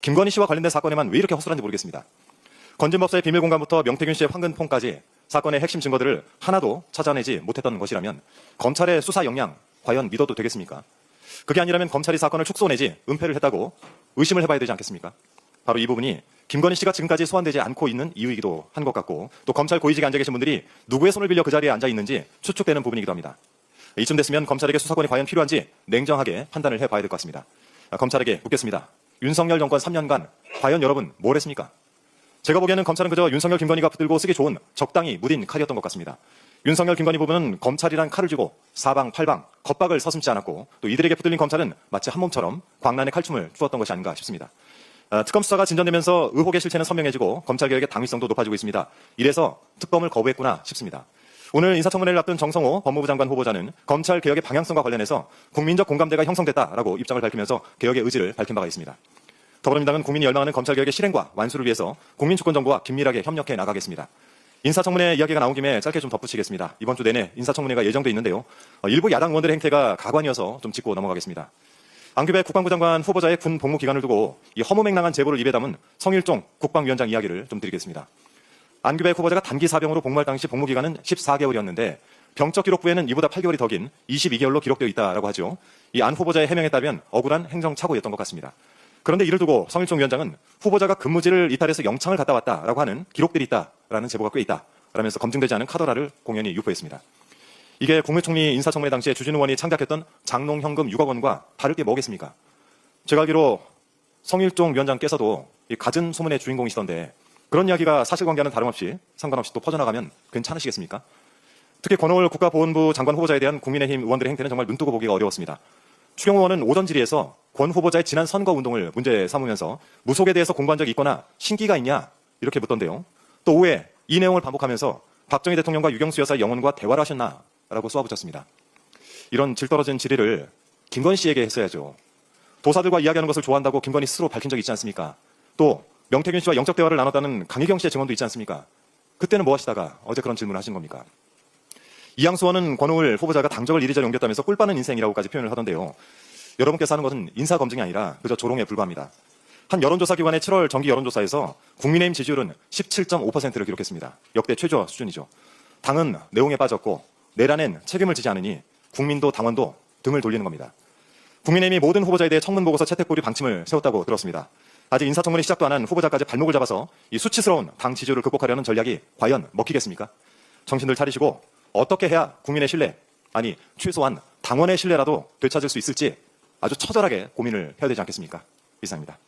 김건희 씨와 관련된 사건에만 왜 이렇게 허술한지 모르겠습니다. 건진법사의 비밀공간부터 명태균 씨의 황금폰까지 사건의 핵심 증거들을 하나도 찾아내지 못했던 것이라면 검찰의 수사 역량 과연 믿어도 되겠습니까? 그게 아니라면 검찰이 사건을 축소 내지 은폐를 했다고 의심을 해봐야 되지 않겠습니까? 바로 이 부분이 김건희 씨가 지금까지 소환되지 않고 있는 이유이기도 한 것 같고, 또 검찰 고위직에 앉아 계신 분들이 누구의 손을 빌려 그 자리에 앉아 있는지 추측되는 부분이기도 합니다. 이쯤 됐으면 검찰에게 수사권이 과연 필요한지 냉정하게 판단을 해봐야 될 것 같습니다. 검찰에게 묻겠습니다. 윤석열 정권 3년간 과연 여러분 뭘 했습니까? 제가 보기에는 검찰은 그저 윤석열, 김건희가 붙들고 쓰기 좋은 적당히 무딘 칼이었던 것 같습니다. 윤석열, 김건희 부부는 검찰이란 칼을 쥐고 사방, 팔방, 겁박을 서슴지 않았고, 또 이들에게 붙들린 검찰은 마치 한 몸처럼 광란의 칼춤을 추었던 것이 아닌가 싶습니다. 특검 수사가 진전되면서 의혹의 실체는 선명해지고 검찰개혁의 당위성도 높아지고 있습니다. 이래서 특검을 거부했구나 싶습니다. 오늘 인사청문회를 앞둔 정성호 법무부 장관 후보자는 검찰개혁의 방향성과 관련해서 국민적 공감대가 형성됐다라고 입장을 밝히면서 개혁의 의지를 밝힌 바가 있습니다. 더불어민주당은 국민이 열망하는 검찰개혁의 실행과 완수를 위해서 국민주권정부와 긴밀하게 협력해 나가겠습니다. 인사청문회 이야기가 나온 김에 짧게 좀 덧붙이겠습니다. 이번 주 내내 인사청문회가 예정돼 있는데요. 일부 야당 의원들의 행태가 가관이어서 좀 짚고 넘어가겠습니다. 안규백 국방부 장관 후보자의 군 복무 기간을 두고 이 허무맹랑한 제보를 입에 담은 성일종 국방위원장 이야기를 좀 드리겠습니다. 안규백 후보자가 단기 사병으로 복무할 당시 복무 기간은 14개월이었는데 병적 기록부에는 이보다 8개월이 더 긴 22개월로 기록되어 있다라고 하죠. 이 안 후보자의 해명에 따르면 억울한 행정착오였던 것 같습니다. 그런데 이를 두고 성일종 위원장은 후보자가 근무지를 이탈해서 영창을 갔다 왔다라고 하는 기록들이 있다라는 제보가 꽤 있다라면서 검증되지 않은 카더라를 공연히 유포했습니다. 이게 국무총리 인사청문회 당시에 주진우 의원이 창작했던 장롱현금 6억 원과 다를 게 뭐겠습니까? 제가 알기로 성일종 위원장께서도 이 갖은 소문의 주인공이시던데 그런 이야기가 사실관계와는 다름없이 상관없이 또 퍼져나가면 괜찮으시겠습니까? 특히 권오을 국가보훈부 장관 후보자에 대한 국민의힘 의원들의 행태는 정말 눈뜨고 보기가 어려웠습니다. 추경 의원은 오전 질의에서 권 후보자의 지난 선거운동을 문제 삼으면서 무속에 대해서 공부한 적이 있거나 신기가 있냐 이렇게 묻던데요. 또 오해 이 내용을 반복하면서 박정희 대통령과 유경수 여사의 영혼과 대화를 하셨나 라고 쏘아붙였습니다. 이런 질떨어진 질의를 김건희 씨에게 했어야죠. 도사들과 이야기하는 것을 좋아한다고 김건희 스스로 밝힌 적이 있지 않습니까? 또 명태균 씨와 영적 대화를 나눴다는 강희경 씨의 증언도 있지 않습니까? 그때는 뭐 하시다가 어제 그런 질문을 하신 겁니까? 이양수 의원은 권오을 후보자가 당적을 이리저리 옮겼다면서 꿀 빠는 인생이라고까지 표현을 하던데요. 여러분께서 하는 것은 인사검증이 아니라 그저 조롱에 불과합니다. 한 여론조사기관의 7월 정기 여론조사에서 국민의힘 지지율은 17.5%를 기록했습니다. 역대 최저 수준이죠. 당은 내용에 빠졌고 내란엔 책임을 지지 않으니 국민도 당원도 등을 돌리는 겁니다. 국민의힘이 모든 후보자에 대해 청문보고서 채택고리 방침을 세웠다고 들었습니다. 아직 인사청문회 시작도 안 한 후보자까지 발목을 잡아서 이 수치스러운 당 지지율을 극복하려는 전략이 과연 먹히겠습니까? 정신들 차리시고 어떻게 해야 국민의 신뢰, 아니 최소한 당원의 신뢰라도 되찾을 수 있을지 아주 처절하게 고민을 해야 되지 않겠습니까? 이상입니다.